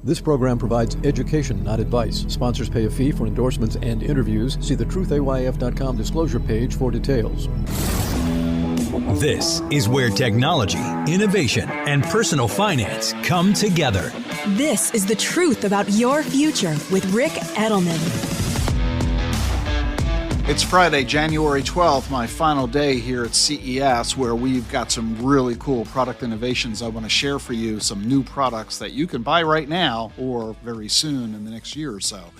This program provides education, not advice. Sponsors pay a fee for endorsements and interviews. See the truthayf.com disclosure page for details. This is where technology, innovation, and personal finance come together. This is the truth about your future with Rick Edelman. It's Friday, January 12th, my final day here at CES, where we've got some really cool product innovations I want to share for you, some new products that you can buy right now or very soon in the next year or so.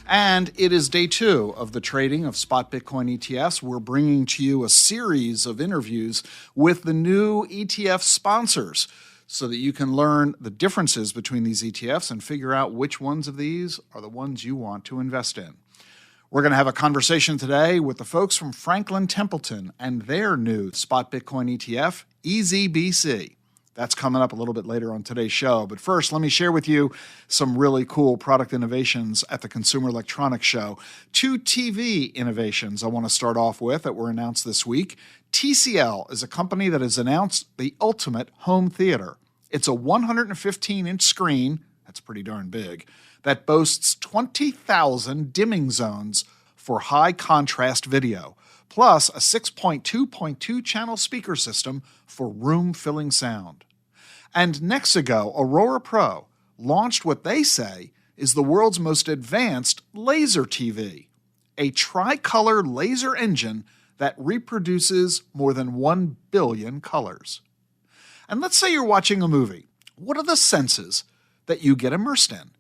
And it is day 2 of the trading of spot Bitcoin ETFs. We're bringing to you a series of interviews with the new ETF sponsors so that you can learn the differences between these ETFs and figure out which ones of these are the ones you want to invest in. We're going to have a conversation today with the folks from Franklin Templeton and their new spot Bitcoin ETF, EZBC. That's coming up a little bit later on today's show. But first, let me share with you some really cool product innovations at the Consumer Electronics Show. 2 TV innovations I want to start off with that were announced this week. TCL is a company that has announced the ultimate home theater. It's a 115-inch screen, that's pretty darn big, that boasts 20,000 dimming zones for high-contrast video, plus a 6.2.2 channel speaker system for room-filling sound. And Nexigo Aurora Pro launched what they say is the world's most advanced laser TV, a tricolor laser engine that reproduces more than 1 billion colors. And let's say you're watching a movie. What are the senses that you get immersed in?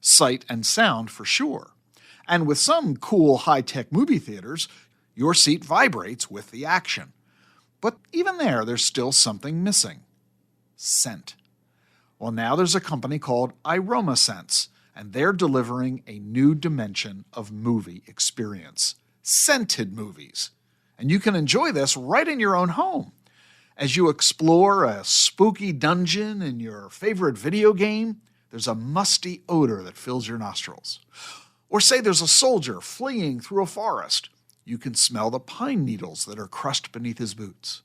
Sight and sound for sure. And with some cool high-tech movie theaters, your seat vibrates with the action. But even there's still something missing. Scent. Well, now there's a company called Aromas, and they're delivering a new dimension of movie experience. Scented movies. And you can enjoy this right in your own home. As you explore a spooky dungeon in your favorite video game, there's a musty odor that fills your nostrils. Or say there's a soldier fleeing through a forest. You can smell the pine needles that are crushed beneath his boots.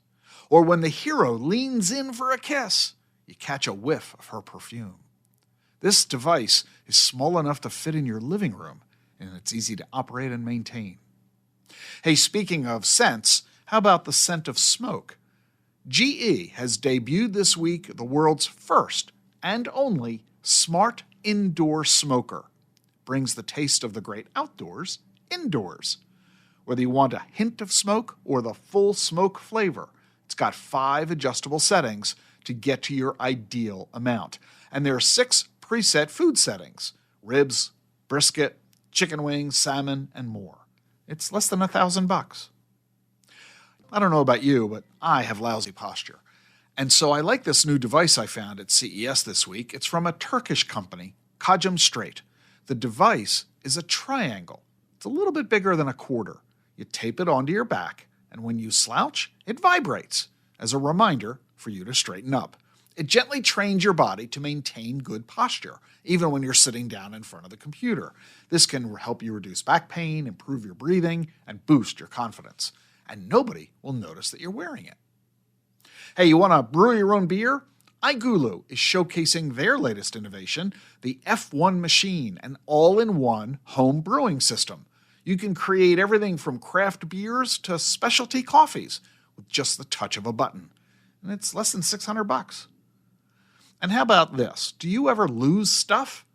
Or when the hero leans in for a kiss, you catch a whiff of her perfume. This device is small enough to fit in your living room, and it's easy to operate and maintain. Hey, speaking of scents, how about the scent of smoke? GE has debuted this week the world's first and only smart indoor smoker. Brings the taste of the great outdoors indoors. Whether you want a hint of smoke or the full smoke flavor, it's got 5 adjustable settings to get to your ideal amount. And there are 6 preset food settings: ribs, brisket, chicken wings, salmon, and more. It's less than $1,000. I don't know about you, but I have lousy posture. And so I like this new device I found at CES this week. It's from a Turkish company, Kajım Straight. The device is a triangle. It's a little bit bigger than a quarter. You tape it onto your back, and when you slouch, it vibrates as a reminder for you to straighten up. It gently trains your body to maintain good posture, even when you're sitting down in front of the computer. This can help you reduce back pain, improve your breathing, and boost your confidence. And nobody will notice that you're wearing it. Hey, you want to brew your own beer? iGulu is showcasing their latest innovation, the F1 machine, an all-in-one home brewing system. You can create everything from craft beers to specialty coffees with just the touch of a button. And it's less than $600. And how about this? Do you ever lose stuff?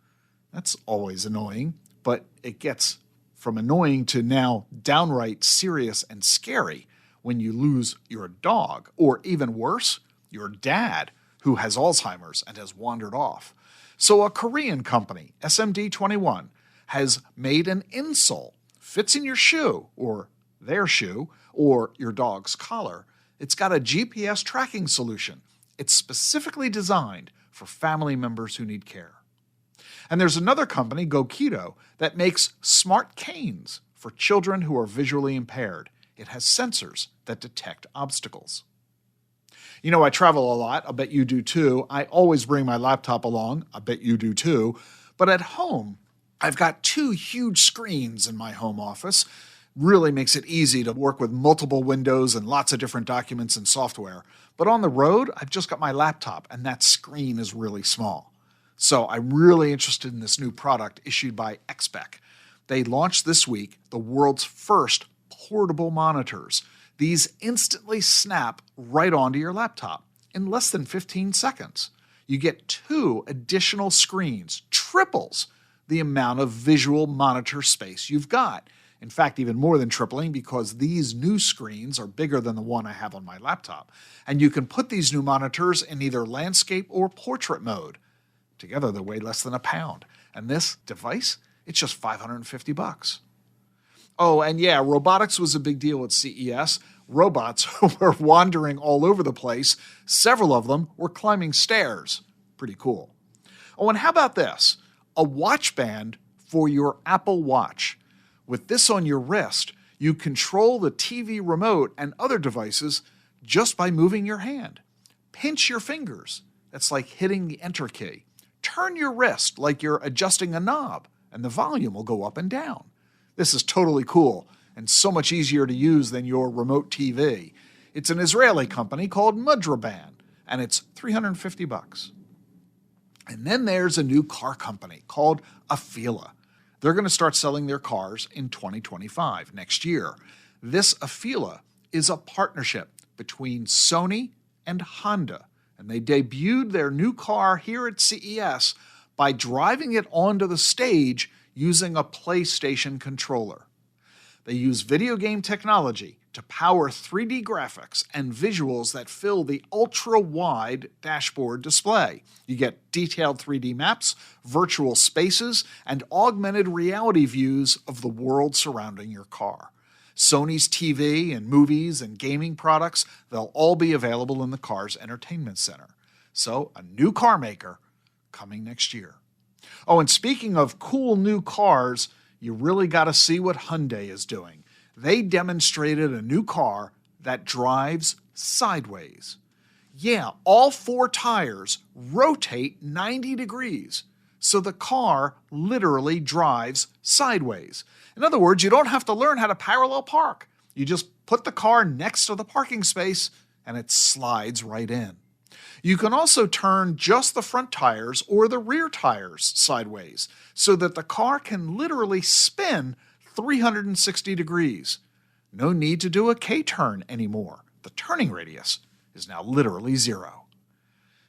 That's always annoying, but it gets from annoying to now downright serious and scary when you lose your dog, or even worse, your dad, who has Alzheimer's and has wandered off. So a Korean company, SMD21, has made an insole, fits in your shoe, or their shoe, or your dog's collar. It's got a GPS tracking solution. It's specifically designed for family members who need care. And there's another company, GoKeto, that makes smart canes for children who are visually impaired. It has sensors that detect obstacles. You know, I travel a lot. I'll bet you do too. I always bring my laptop along. I bet you do too. But at home, I've got 2 huge screens in my home office. Really makes it easy to work with multiple windows and lots of different documents and software. But on the road, I've just got my laptop, and that screen is really small. So I'm really interested in this new product issued by XBEC. They launched this week the world's first portable monitors. These instantly snap right onto your laptop in less than 15 seconds. You get 2 additional screens, triples the amount of visual monitor space you've got. In fact, even more than tripling, because these new screens are bigger than the one I have on my laptop. And you can put these new monitors in either landscape or portrait mode. Together, they weigh less than a pound. And this device, it's just $550. Oh, and yeah, robotics was a big deal at CES. Robots were wandering all over the place. Several of them were climbing stairs. Pretty cool. Oh, and how about this? A watch band for your Apple Watch. With this on your wrist, you control the TV remote and other devices just by moving your hand. Pinch your fingers. That's like hitting the enter key. Turn your wrist like you're adjusting a knob, and the volume will go up and down. This is totally cool and so much easier to use than your remote TV. It's an Israeli company called Mudraban, and it's $350. And then there's a new car company called Afeela. They're going to start selling their cars in 2025, next year. This Afeela is a partnership between Sony and Honda, and they debuted their new car here at CES by driving it onto the stage using a PlayStation controller. They use video game technology to power 3D graphics and visuals that fill the ultra-wide dashboard display. You get detailed 3D maps, virtual spaces, and augmented reality views of the world surrounding your car. Sony's TV and movies and gaming products, they'll all be available in the car's entertainment center. So, a new car maker coming next year. Oh, and speaking of cool new cars, you really got to see what Hyundai is doing. They demonstrated a new car that drives sideways. Yeah, all 4 tires rotate 90 degrees, so the car literally drives sideways. In other words, you don't have to learn how to parallel park. You just put the car next to the parking space and it slides right in. You can also turn just the front tires or the rear tires sideways so that the car can literally spin 360 degrees. No need to do a K-turn anymore. The turning radius is now literally 0.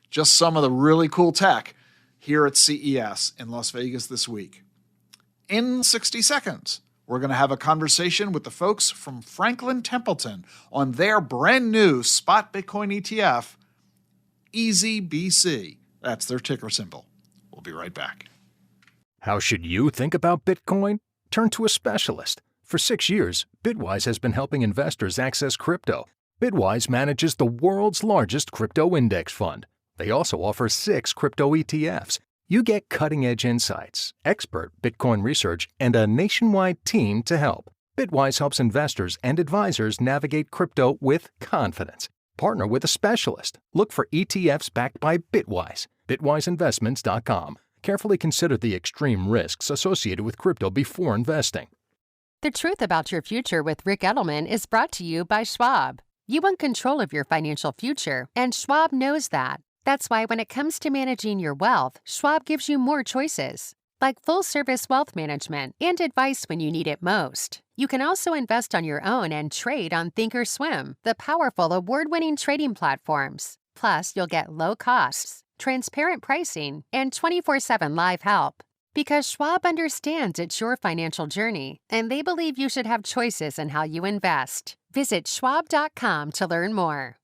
Just some of the really cool tech here at CES in Las Vegas this week. In 60 seconds, we're going to have a conversation with the folks from Franklin Templeton on their brand new spot Bitcoin ETF, EasyBC. That's their ticker symbol. We'll be right back. How should you think about Bitcoin? Turn to a specialist. For 6 years, Bitwise has been helping investors access crypto. Bitwise manages the world's largest crypto index fund. They also offer 6 crypto ETFs. You get cutting-edge insights, expert Bitcoin research, and a nationwide team to help. Bitwise helps investors and advisors navigate crypto with confidence. Partner with a specialist. Look for ETFs backed by Bitwise. BitwiseInvestments.com. Carefully consider the extreme risks associated with crypto before investing. The Truth About Your Future with Rick Edelman is brought to you by Schwab. You want control of your financial future, and Schwab knows that. That's why when it comes to managing your wealth, Schwab gives you more choices, like full-service wealth management and advice when you need it most. You can also invest on your own and trade on Thinkorswim, the powerful award-winning trading platforms. Plus, you'll get low costs, transparent pricing, and 24/7 live help. Because Schwab understands it's your financial journey, and they believe you should have choices in how you invest. Visit schwab.com to learn more.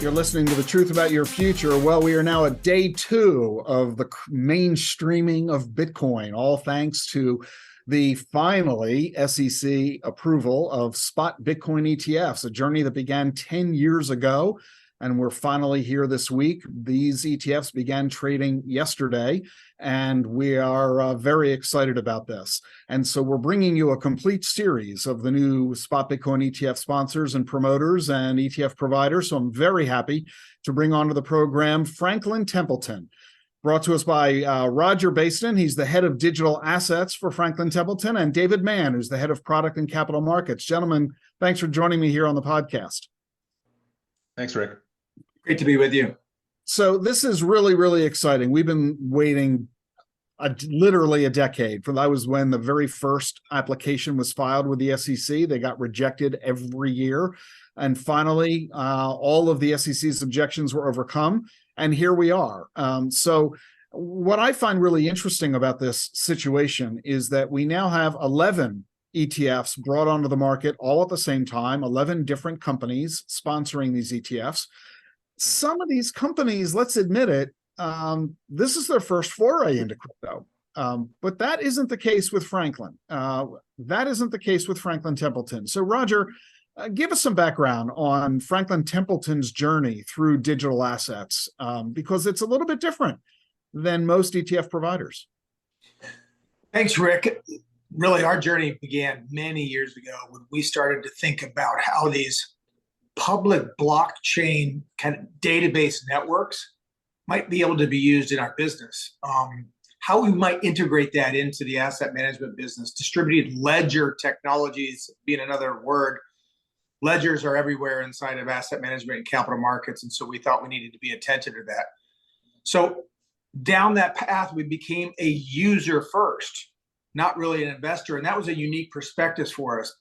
You're listening to The Truth About Your Future. Well, we are now at day 2 of the mainstreaming of Bitcoin, all thanks to the finally SEC approval of spot Bitcoin ETFs, a journey that began 10 years ago, and we're finally here this week. These ETFs began trading yesterday, and we are very excited about this. And so we're bringing you a complete series of the new spot Bitcoin ETF sponsors and promoters and ETF providers. So I'm very happy to bring onto the program Franklin Templeton. brought to us by Roger Baston. He's the head of digital assets for Franklin Templeton, and David Mann, who's the head of product and capital markets. Gentlemen, thanks for joining me here on the podcast. Thanks, Rick. Great to be with you. So this is really, really exciting. We've been waiting literally a decade. That was when the very first application was filed with the SEC. They got rejected every year. And finally, all of the SEC's objections were overcome. And here we are. So what I find really interesting about this situation is that we now have 11 ETFs brought onto the market all at the same time, 11 different companies sponsoring these ETFs. Some of these companies, let's admit it, this is their first foray into crypto. But that isn't the case with Franklin. That isn't the case with Franklin Templeton. So Roger, give us some background on Franklin Templeton's journey through digital assets, because it's a little bit different than most ETF providers. Thanks, Rick. Really, our journey began many years ago when we started to think about how these public blockchain kind of database networks might be able to be used in our business. How we might integrate that into the asset management business. Distributed ledger technologies being another word. Ledgers are everywhere inside of asset management and capital markets, and so we thought we needed to be attentive to that. So down that path, we became a user first, not really an investor, and that was a unique perspective for us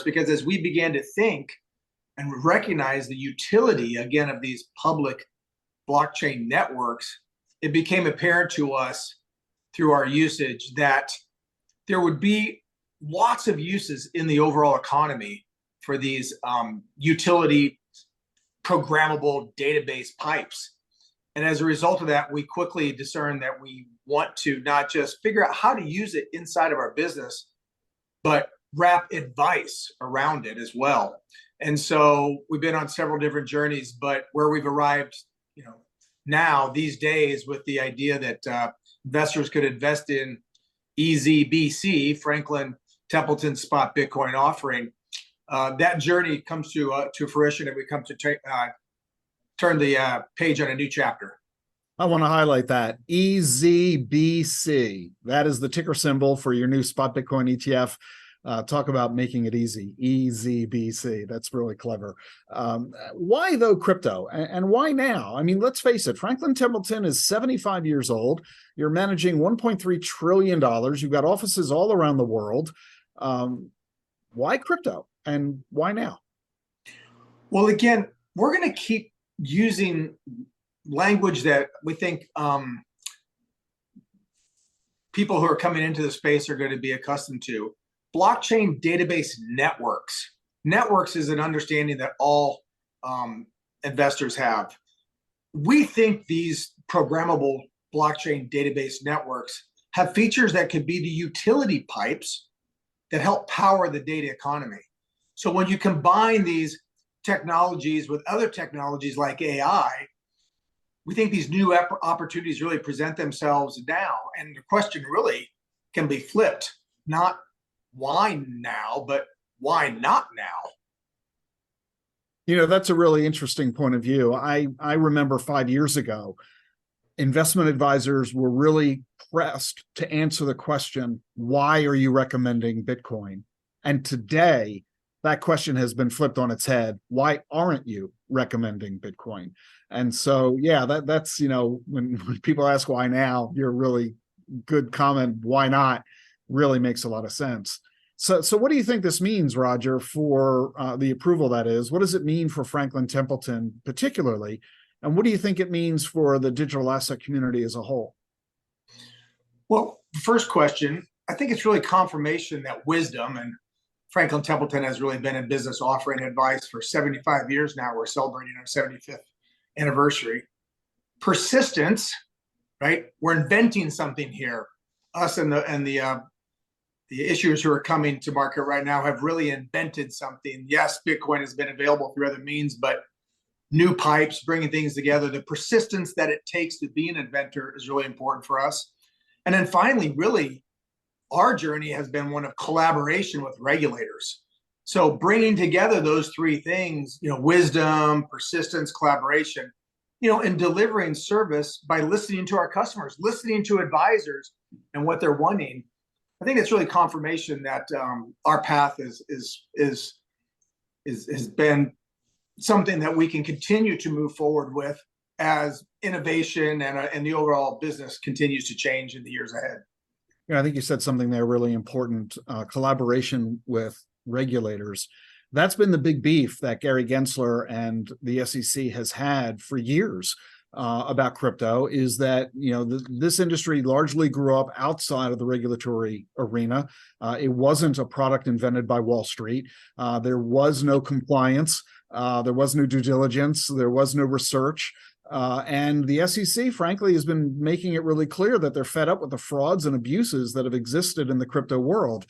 because as we began to think and recognize the utility, again, of these public blockchain networks, it became apparent to us through our usage that there would be lots of uses in the overall economy for these utility programmable database pipes. And as a result of that, we quickly discerned that we want to not just figure out how to use it inside of our business, but wrap advice around it as well. And so we've been on several different journeys, but where we've arrived, now these days with the idea that investors could invest in EZBC, Franklin Templeton Spot Bitcoin offering, that journey comes to fruition, and we come to turn the page on a new chapter. I want to highlight that EZBC. That is the ticker symbol for your new spot Bitcoin ETF. Talk about making it easy. EZBC. That's really clever. Why, though, crypto? And why now? I mean, let's face it. Franklin Templeton is 75 years old. You're managing $1.3 trillion. You've got offices all around the world. Why crypto? And why now? Well, again, we're going to keep using language that we think people who are coming into the space are going to be accustomed to. Blockchain database networks. Networks is an understanding that all investors have. We think these programmable blockchain database networks have features that could be the utility pipes that help power the data economy. So when you combine these technologies with other technologies like AI, we think these new opportunities really present themselves now. And the question really can be flipped, not why now, but why not now? That's a really interesting point of view. I remember 5 years ago, investment advisors were really pressed to answer the question, why are you recommending Bitcoin? And today, that question has been flipped on its head. Why aren't you recommending Bitcoin? And so, yeah, that's, when people ask why now, your really good comment, why not, really makes a lot of sense. So what do you think this means, Roger, for the approval that is? What does it mean for Franklin Templeton particularly? And what do you think it means for the digital asset community as a whole? Well, the first question, I think it's really confirmation that wisdom, and Franklin Templeton has really been in business offering advice for 75 years now. We're celebrating our 75th anniversary. Persistence, right? We're inventing something here. Us and the issuers who are coming to market right now have really invented something. Yes, Bitcoin has been available through other means, but new pipes, bringing things together, the persistence that it takes to be an inventor is really important for us. And then finally, really, our journey has been one of collaboration with regulators. So bringing together those three things, wisdom, persistence, collaboration, and delivering service by listening to our customers, listening to advisors and what they're wanting. I think it's really confirmation that our path has been something that we can continue to move forward with as innovation and the overall business continues to change in the years ahead. I think you said something there really important, collaboration with regulators. That's been the big beef that Gary Gensler and the SEC has had for years about crypto, is that, this industry largely grew up outside of the regulatory arena. It wasn't a product invented by Wall Street. There was no compliance. There was no due diligence. There was no research. And the SEC, frankly, has been making it really clear that they're fed up with the frauds and abuses that have existed in the crypto world.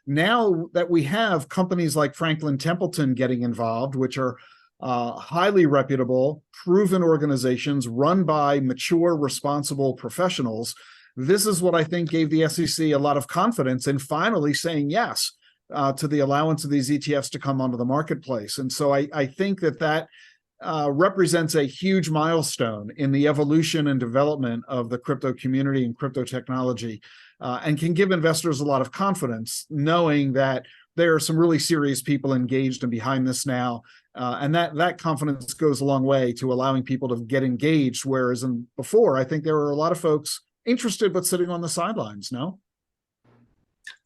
Now that we have companies like Franklin Templeton getting involved, which are highly reputable, proven organizations run by mature, responsible professionals, this is what I think gave the SEC a lot of confidence in finally saying yes to the allowance of these ETFs to come onto the marketplace. And so I think that represents a huge milestone in the evolution and development of the crypto community and crypto technology, and can give investors a lot of confidence knowing that there are some really serious people engaged and behind this now. And that confidence goes a long way to allowing people to get engaged. Whereas before, I think there were a lot of folks interested but sitting on the sidelines. No?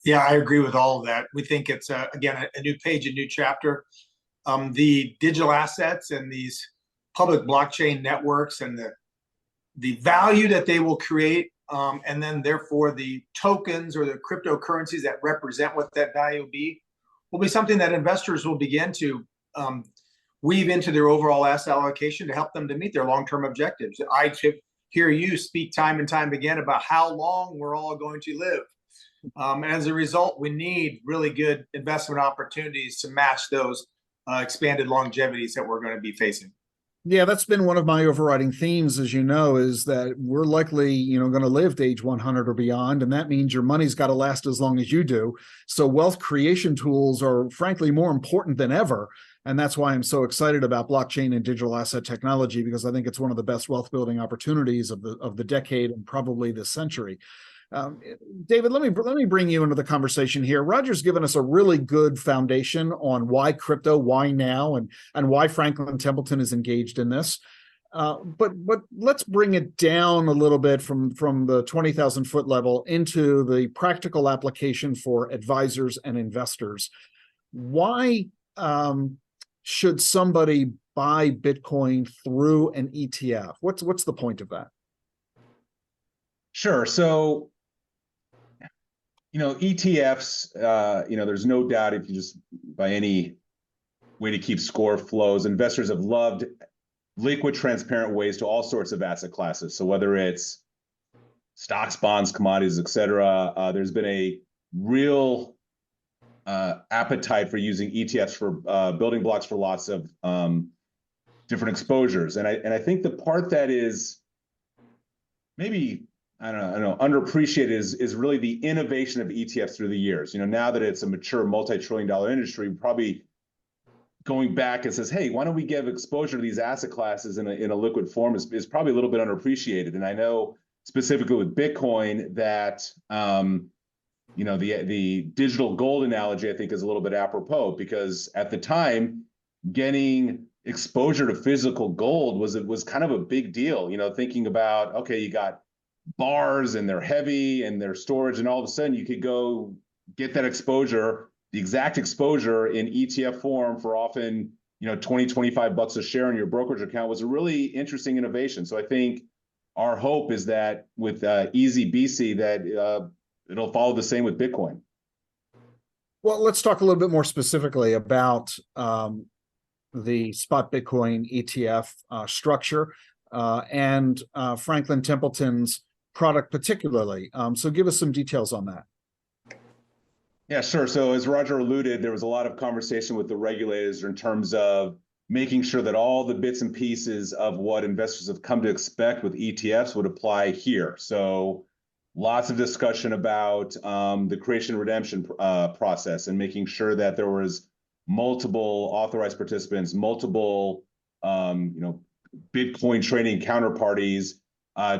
Yeah, I agree with all of that. We think it's, again, a new page, a new chapter. The digital assets and these public blockchain networks and the value that they will create, and then therefore the tokens or the cryptocurrencies that represent what that value will be something that investors will begin to weave into their overall asset allocation to help them to meet their long-term objectives. I hear you speak time and time again about how long we're all going to live. And as a result, we need really good investment opportunities to match those expanded longevities that we're going to be facing. Yeah, that's been one of my overriding themes, as you know, is that we're likely, going to live to age 100 or beyond, and that means your money's got to last as long as you do. So wealth creation tools are, frankly, more important than ever, and that's why I'm so excited about blockchain and digital asset technology, because I think it's one of the best wealth building opportunities of the decade and probably this century. David, let me bring you into the conversation here. Roger's given us a really good foundation on why crypto, why now, and why Franklin Templeton is engaged in this. But let's bring it down a little bit from the 20,000 foot level into the practical application for advisors and investors. Why should somebody buy Bitcoin through an ETF? What's the point of that? Sure. So, ETFs, there's no doubt if you just by any way to keep score of flows, investors have loved liquid, transparent ways to all sorts of asset classes. So whether it's stocks, bonds, commodities, et cetera, there's been a real appetite for using ETFs for building blocks for lots of different exposures. And I think the part that is maybe I don't know, underappreciated is really the innovation of ETFs through the years. Now that it's a mature multi-trillion-dollar industry, probably going back and says, hey, why don't we give exposure to these asset classes in a liquid form is probably a little bit underappreciated. And I know specifically with Bitcoin that, the digital gold analogy, I think, is a little bit apropos, because at the time, getting exposure to physical gold was kind of a big deal, thinking about, okay, you got bars and they're heavy and their storage, and all of a sudden you could go get that exposure, the exact exposure in ETF form for often, $20-25 a share in your brokerage account was a really interesting innovation. So I think our hope is that with Easy BC that it'll follow the same with Bitcoin. Well, let's talk a little bit more specifically about the spot Bitcoin ETF structure and Franklin Templeton's product particularly. So give us some details on that. Yeah, sure. So as Roger alluded, there was a lot of conversation with the regulators in terms of making sure that all the bits and pieces of what investors have come to expect with ETFs would apply here. So lots of discussion about the creation and redemption process and making sure that there was multiple authorized participants, multiple Bitcoin trading counterparties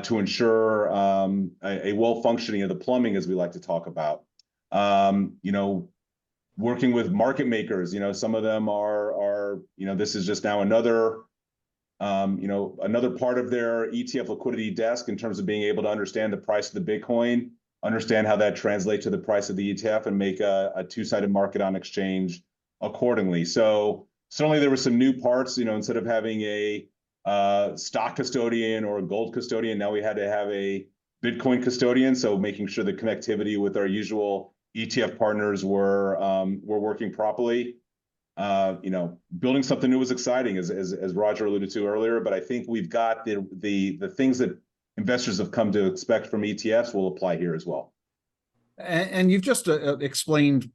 to ensure a well-functioning of the plumbing, as we like to talk about. Working with market makers, some of them are this is just now another part of their ETF liquidity desk in terms of being able to understand the price of the Bitcoin, understand how that translates to the price of the ETF, and make a two-sided market on exchange accordingly. So certainly there were some new parts, instead of having a stock custodian or a gold custodian, now we had to have a Bitcoin custodian. So making sure the connectivity with our usual ETF partners were working properly. Building something new was exciting, as Roger alluded to earlier. But I think we've got the things that investors have come to expect from ETFs will apply here as well. And you've just explained,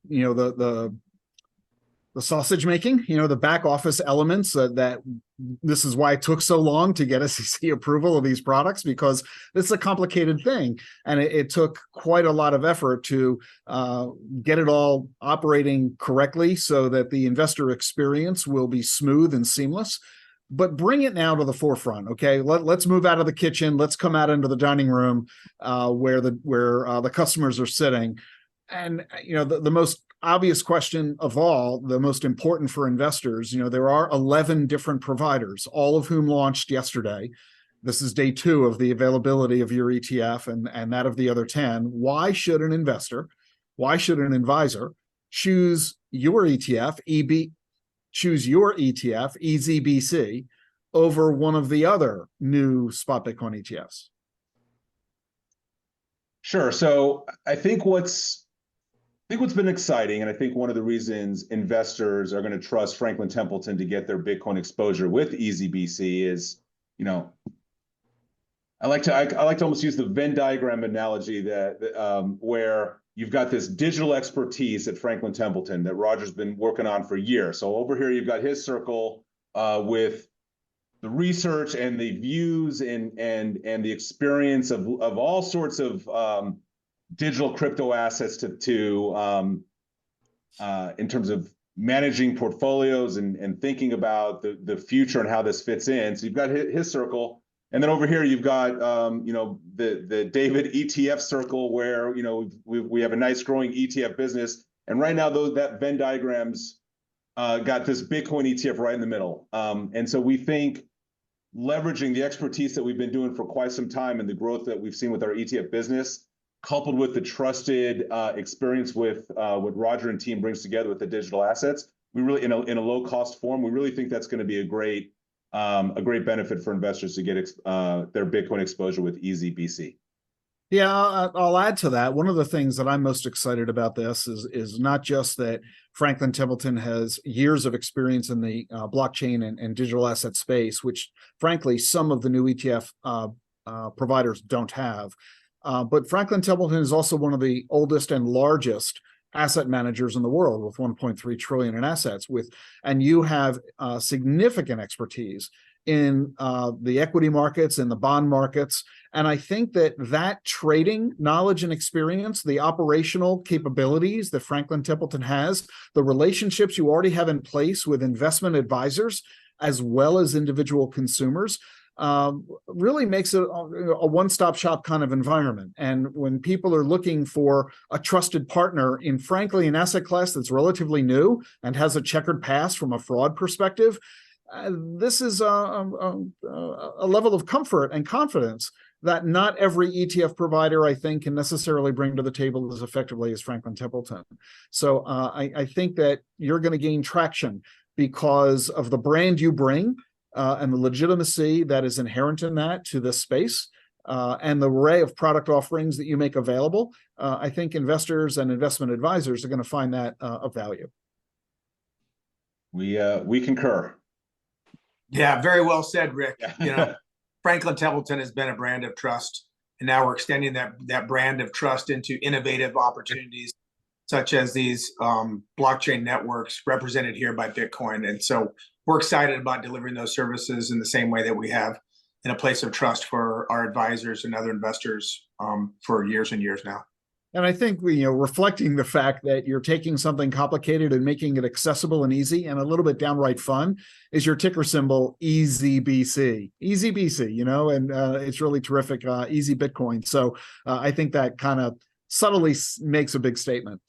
the sausage making, the back office elements that this is why it took so long to get SEC approval of these products, because it's a complicated thing. And it took quite a lot of effort to get it all operating correctly so that the investor experience will be smooth and seamless. But bring it now to the forefront, okay? Let's move out of the kitchen. Let's come out into the dining room where the customers are sitting. And the most obvious question of all, the most important for investors, there are 11 different providers, all of whom launched yesterday. This is day 2 of the availability of your ETF and that of the other 10. Why should an investor, why should an advisor choose your ETF, EZBC, over one of the other new spot Bitcoin ETFs? Sure. So I think what's been exciting, and I think one of the reasons investors are going to trust Franklin Templeton to get their Bitcoin exposure with EZBC is, I like to almost use the Venn diagram analogy that where you've got this digital expertise at Franklin Templeton that Roger's been working on for years. So over here, you've got his circle with the research and the views and the experience of all sorts of digital crypto assets to in terms of managing portfolios and thinking about the future and how this fits in. So you've got his circle, and then over here you've got the David ETF circle, where we have a nice growing ETF business, and right now that Venn diagram's got this Bitcoin ETF right in the middle, and so we think leveraging the expertise that we've been doing for quite some time and the growth that we've seen with our ETF business, coupled with the trusted experience with what Roger and team brings together with the digital assets, we really, in a low cost form, we really think that's going to be a great benefit for investors to get their Bitcoin exposure with EZBC. Yeah, I'll add to that. One of the things that I'm most excited about this is not just that Franklin Templeton has years of experience in the blockchain and digital asset space, which frankly some of the new ETF providers don't have. But Franklin Templeton is also one of the oldest and largest asset managers in the world, with 1.3 trillion in assets. And you have significant expertise in the equity markets and the bond markets. And I think that trading knowledge and experience, the operational capabilities that Franklin Templeton has, the relationships you already have in place with investment advisors, as well as individual consumers, really makes it a one-stop shop kind of environment. And when people are looking for a trusted partner in, frankly, an asset class that's relatively new and has a checkered past from a fraud perspective, this is a level of comfort and confidence that not every ETF provider, I think, can necessarily bring to the table as effectively as Franklin Templeton. So I think that you're going to gain traction because of the brand you bring, and the legitimacy that is inherent in that to this space, and the array of product offerings that you make available. I think investors and investment advisors are going to find that of value. We concur. Yeah, very well said, Rick. Franklin Templeton has been a brand of trust, and now we're extending that brand of trust into innovative opportunities, such as these blockchain networks represented here by Bitcoin. And so we're excited about delivering those services in the same way that we have in a place of trust for our advisors and other investors for years and years now. And I think reflecting the fact that you're taking something complicated and making it accessible and easy and a little bit downright fun is your ticker symbol EZBC. EZBC, and it's really terrific. Easy Bitcoin. So I think that kind of subtly makes a big statement.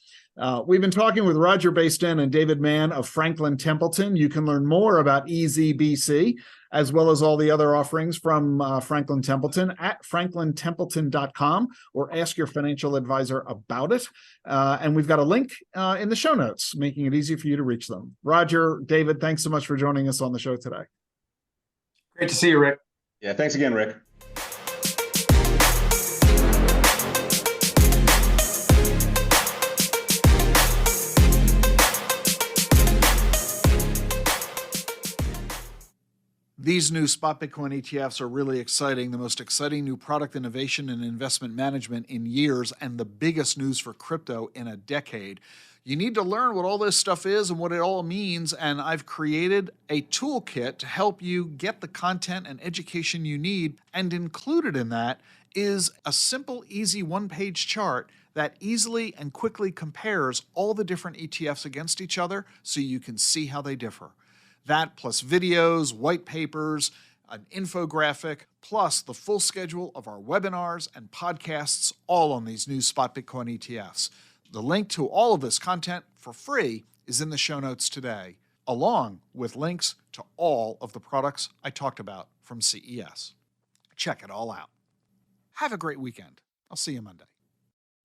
We've been talking with Roger Baisden and David Mann of Franklin Templeton. You can learn more about EZBC as well as all the other offerings from Franklin Templeton at franklintempleton.com, or ask your financial advisor about it. And we've got a link in the show notes, making it easy for you to reach them. Roger, David, thanks so much for joining us on the show today. Great to see you, Rick. Yeah, thanks again, Rick. These new spot Bitcoin ETFs are really exciting, the most exciting new product innovation in investment management in years, and the biggest news for crypto in a decade. You need to learn what all this stuff is and what it all means, and I've created a toolkit to help you get the content and education you need, and included in that is a simple, easy one-page chart that easily and quickly compares all the different ETFs against each other so you can see how they differ. That plus videos, white papers, an infographic, plus the full schedule of our webinars and podcasts, all on these new spot Bitcoin ETFs. The link to all of this content for free is in the show notes today, along with links to all of the products I talked about from CES. Check it all out. Have a great weekend. I'll see you Monday.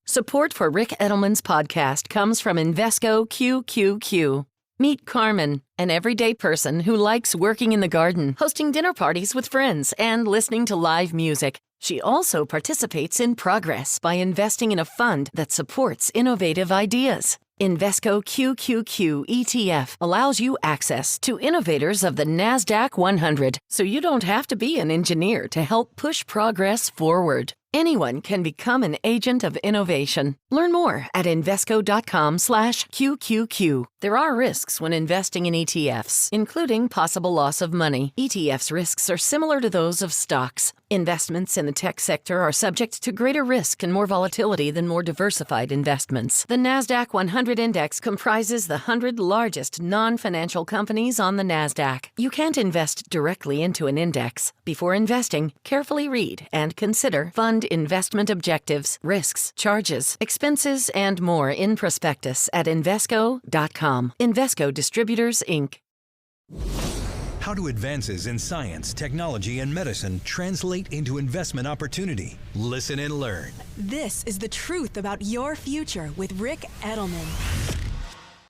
Support for Rick Edelman's podcast comes from Invesco QQQ. Meet Carmen, an everyday person who likes working in the garden, hosting dinner parties with friends, and listening to live music. She also participates in Progress by investing in a fund that supports innovative ideas. Invesco QQQ ETF allows you access to innovators of the NASDAQ 100, so you don't have to be an engineer to help push progress forward. Anyone can become an agent of innovation. Learn more at Invesco.com/QQQ. There are risks when investing in ETFs, including possible loss of money. ETFs' risks are similar to those of stocks. Investments in the tech sector are subject to greater risk and more volatility than more diversified investments. The NASDAQ 100 Index comprises the 100 largest non-financial companies on the NASDAQ. You can't invest directly into an index. Before investing, carefully read and consider fund investment objectives, risks, charges, expenses, and more in prospectus at Invesco.com. Invesco Distributors, Inc. How do advances in science, technology, and medicine translate into investment opportunity? Listen and learn. This is the truth about your future with Rick Edelman.